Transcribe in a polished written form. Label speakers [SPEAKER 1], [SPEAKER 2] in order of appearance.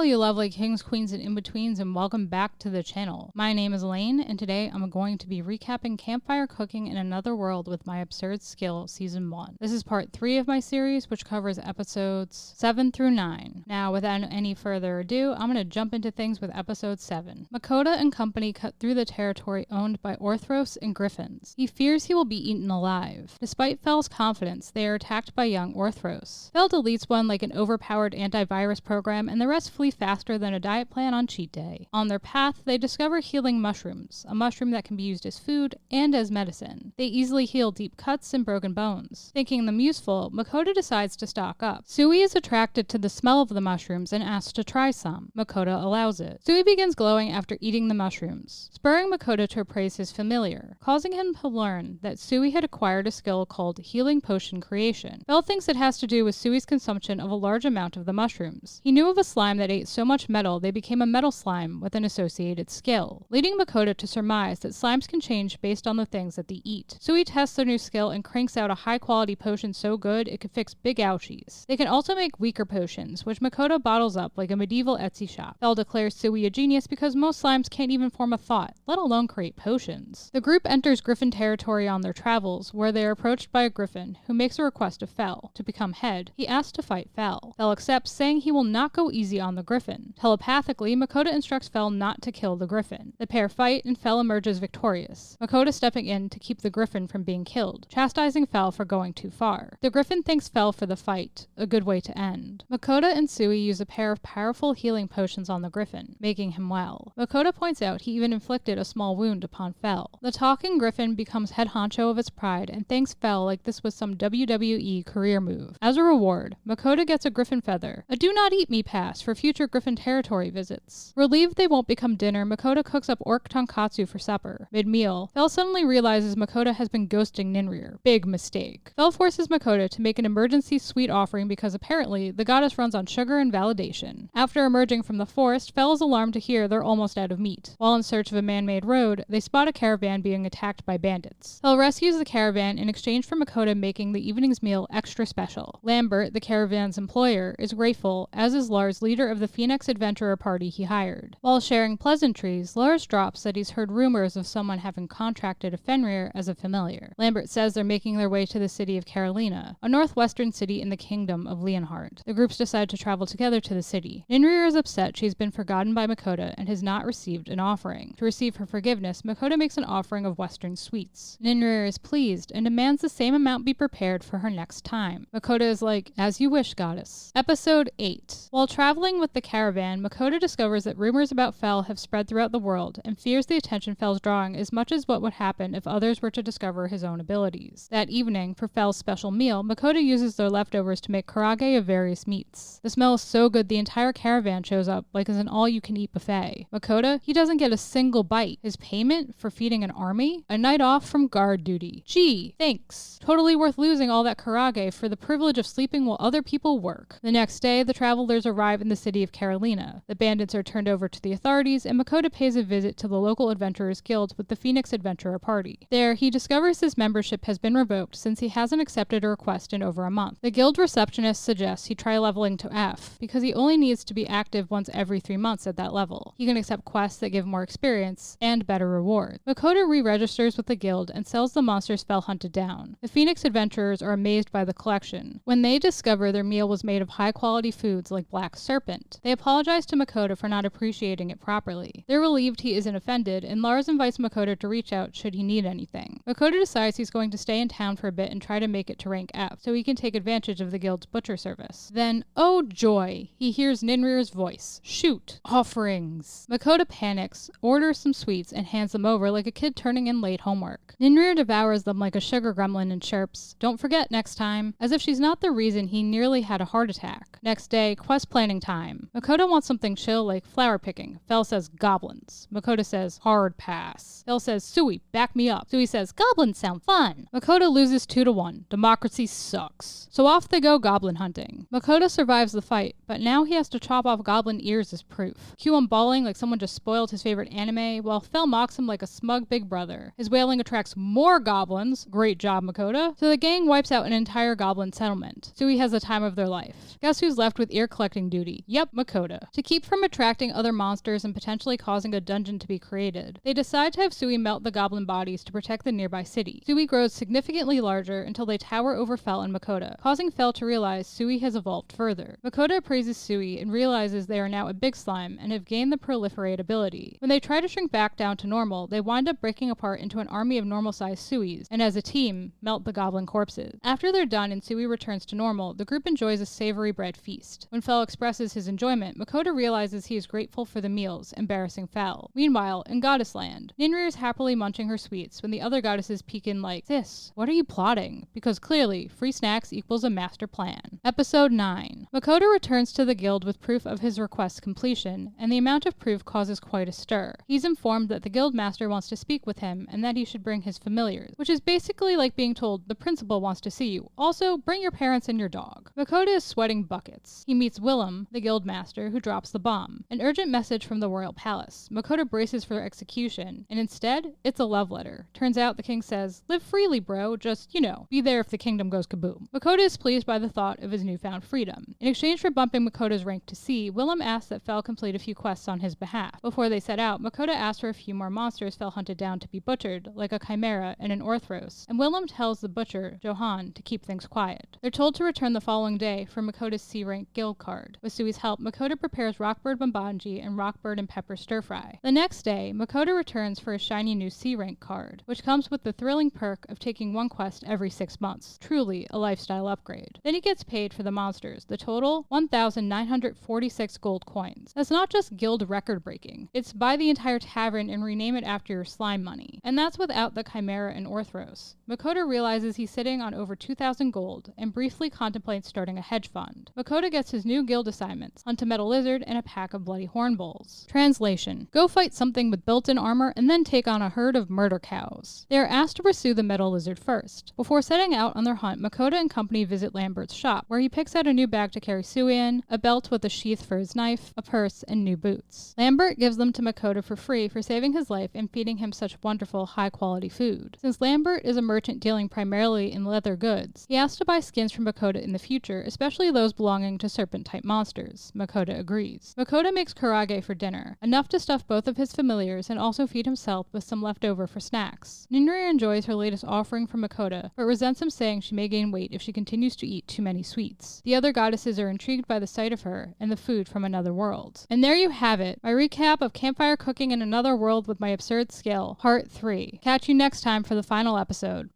[SPEAKER 1] all you lovely kings, queens, and in-betweens, and welcome back to the channel. My name is Elaine, and today I'm going to be recapping Campfire Cooking in Another World with My Absurd Skill Season 1. This is part 3 of my series, which covers episodes 7 through 9. Now, without any further ado, I'm going to jump into things with episode 7. Mukouda and company cut through the territory owned by Orthros and Griffins. He fears he will be eaten alive. Despite Fel's confidence, they are attacked by young Orthros. Fel deletes one like an overpowered antivirus program, and the rest flee faster than a diet plan on cheat day. On their path, they discover healing mushrooms, a mushroom that can be used as food and as medicine. They easily heal deep cuts and broken bones. Thinking them useful, Mukouda decides to stock up. Sui is attracted to the smell of the mushrooms and asks to try some. Mukouda allows it. Sui begins glowing after eating the mushrooms, spurring Mukouda to appraise his familiar, causing him to learn that Sui had acquired a skill called healing potion creation. Fel thinks it has to do with Sui's consumption of a large amount of the mushrooms. He knew of a slime that ate so much metal they became a metal slime with an associated skill, leading Mukouda to surmise that slimes can change based on the things that they eat. Sui tests their new skill and cranks out a high-quality potion so good it could fix big ouchies. They can also make weaker potions, which Mukouda bottles up like a medieval Etsy shop. Fel declares Sui a genius because most slimes can't even form a thought, let alone create potions. The group enters Griffin territory on their travels, where they are approached by a Griffin, who makes a request of Fel. To become head, he asks to fight Fel. Fel accepts, saying he will not go easy on the Griffin. Telepathically, Mukouda instructs Fel not to kill the Griffin. The pair fight, and Fel emerges victorious, Mukouda stepping in to keep the Griffin from being killed, chastising Fel for going too far. The Griffin thanks Fel for the fight, a good way to end. Mukouda and Sui use a pair of powerful healing potions on the Griffin, making him well. Mukouda points out he even inflicted a small wound upon Fel. The talking Griffin becomes head honcho of its pride and thanks Fel like this was some WWE career move. As a reward, Mukouda gets a Griffin feather, a do not eat me pass for future Griffin territory visits. Relieved they won't become dinner, Mukouda cooks up orc tonkatsu for supper. Mid-meal, Fel suddenly realizes Mukouda has been ghosting Ninrir. Big mistake. Fel forces Mukouda to make an emergency sweet offering because apparently the goddess runs on sugar and validation. After emerging from the forest, Fel is alarmed to hear they're almost out of meat. While in search of a man-made road, they spot a caravan being attacked by bandits. Fel rescues the caravan in exchange for Mukouda making the evening's meal extra special. Lambert, the caravan's employer, is grateful, as is Lars, leader of the Phoenix adventurer party he hired. While sharing pleasantries, Lars drops that he's heard rumors of someone having contracted a Fenrir as a familiar. Lambert says they're making their way to the city of Carolina, a northwestern city in the kingdom of Leonhardt. The groups decide to travel together to the city. Ninrir is upset she's been forgotten by Mukouda and has not received an offering. To receive her forgiveness, Mukouda makes an offering of western sweets. Ninrir is pleased and demands the same amount be prepared for her next time. Mukouda is like, as you wish, goddess. Episode 8. While traveling with the caravan, Mukouda discovers that rumors about Fel have spread throughout the world and fears the attention Fel's drawing as much as what would happen if others were to discover his own abilities. That evening, for Fel's special meal, Mukouda uses their leftovers to make karage of various meats. The smell is so good the entire caravan shows up like it's an all-you-can-eat buffet. Mukouda, he doesn't get a single bite. His payment for feeding an army? A night off from guard duty. Gee, thanks. Totally worth losing all that karage for the privilege of sleeping while other people work. The next day, the travelers arrive in the city of Carolina. The bandits are turned over to the authorities, and Mukouda pays a visit to the local adventurers guild with the Phoenix adventurer party. There, he discovers his membership has been revoked since he hasn't accepted a request in over a month. The guild receptionist suggests he try leveling to F, because he only needs to be active once every 3 months at that level. He can accept quests that give more experience and better rewards. Mukouda re-registers with the guild and sells the monsters Fel hunted down. The Phoenix adventurers are amazed by the collection. When they discover their meal was made of high-quality foods like black serpent, they apologize to Mukouda for not appreciating it properly. They're relieved he isn't offended, and Lars invites Mukouda to reach out should he need anything. Mukouda decides he's going to stay in town for a bit and try to make it to rank F, so he can take advantage of the guild's butcher service. Then, oh joy, he hears Ninrir's voice. Shoot! Offerings! Mukouda panics, orders some sweets, and hands them over like a kid turning in late homework. Ninrir devours them like a sugar gremlin and chirps, "Don't forget next time," as if she's not the reason he nearly had a heart attack. Next day, quest planning time. Mukouda wants something chill like flower picking. Fel says goblins. Mukouda says hard pass. Fel says Sui, back me up. Sui says goblins sound fun. Mukouda loses 2-1. Democracy sucks. So off they go goblin hunting. Mukouda survives the fight, but now he has to chop off goblin ears as proof. Cue him bawling like someone just spoiled his favorite anime, while Fel mocks him like a smug big brother. His wailing attracts more goblins. Great job, Mukouda. So the gang wipes out an entire goblin settlement. Sui has the time of their life. Guess who's left with ear collecting duty? Yep, Mukouda. To keep from attracting other monsters and potentially causing a dungeon to be created, they decide to have Sui melt the goblin bodies to protect the nearby city. Sui grows significantly larger until they tower over Fel and Mukouda, causing Fel to realize Sui has evolved further. Mukouda praises Sui and realizes they are now a big slime and have gained the proliferate ability. When they try to shrink back down to normal, they wind up breaking apart into an army of normal-sized Suis, and as a team, melt the goblin corpses. After they're done and Sui returns to normal, the group enjoys a savory bread feast. When Fel expresses his enjoyment, Mukouda realizes he is grateful for the meals, embarrassing Fel. Meanwhile, in Goddess Land, Ninri is happily munching her sweets when the other goddesses peek in like, "Sis, what are you plotting?" Because clearly, free snacks equals a master plan. Episode 9. Mukouda returns to the guild with proof of his request's completion, and the amount of proof causes quite a stir. He's informed that the guild master wants to speak with him and that he should bring his familiars, which is basically like being told the principal wants to see you. Also, bring your parents and your dog. Mukouda is sweating buckets. He meets Willem, the guild master, who drops the bomb. An urgent message from the royal palace. Mukouda braces for execution, and instead, it's a love letter. Turns out the king says, "Live freely, bro, just, be there if the kingdom goes kaboom." Mukouda is pleased by the thought of his newfound freedom. In exchange for bumping Mukouda's rank to C, Willem asks that Fel complete a few quests on his behalf. Before they set out, Mukouda asks for a few more monsters Fel hunted down to be butchered, like a chimera and an orthros, and Willem tells the butcher, Johan, to keep things quiet. They're told to return the following day for Mukouda's C-rank guild card. With Sui's help, Mukouda prepares Rockbird Bambanji and Rockbird and Pepper stir-fry. The next day, Mukouda returns for a shiny new C-rank card, which comes with the thrilling perk of taking one quest every 6 months. Truly a lifestyle upgrade. Then he gets paid for the monsters, the total 1,946 gold coins. That's not just guild record breaking, it's buy the entire tavern and rename it after your slime money. And that's without the chimera and orthros. Mukouda realizes he's sitting on over 2,000 gold and briefly contemplates starting a hedge fund. Mukouda gets his new guild assignments, hunt a metal lizard and a pack of bloody horn bulls. Translation: go fight something with built-in armor and then take on a herd of murder cows. They are asked to pursue the metal lizard first. Before setting out on their hunt, Mukouda and company visit Lambert's shop, where he picks out a new bag to carry Sui in, a belt with a sheath for his knife, a purse, and new boots. Lambert gives them to Mukouda for free for saving his life and feeding him such wonderful, high-quality food. Since Lambert is a merchant dealing primarily in leather goods, he asks to buy skins from Mukouda in the future, especially those belonging to serpent-type monsters. Mukouda agrees. Mukouda makes karage for dinner, enough to stuff both of his familiars and also feed himself with some leftover for snacks. Ninri enjoys her latest offering from Mukouda, but resents him saying she may gain weight if she continues to eat too many sweets. The other goddesses are intrigued by the sight of her and the food from another world. And there you have it, my recap of Campfire Cooking in Another World with My Absurd Skill, Part 3. Catch you next time for the final episode.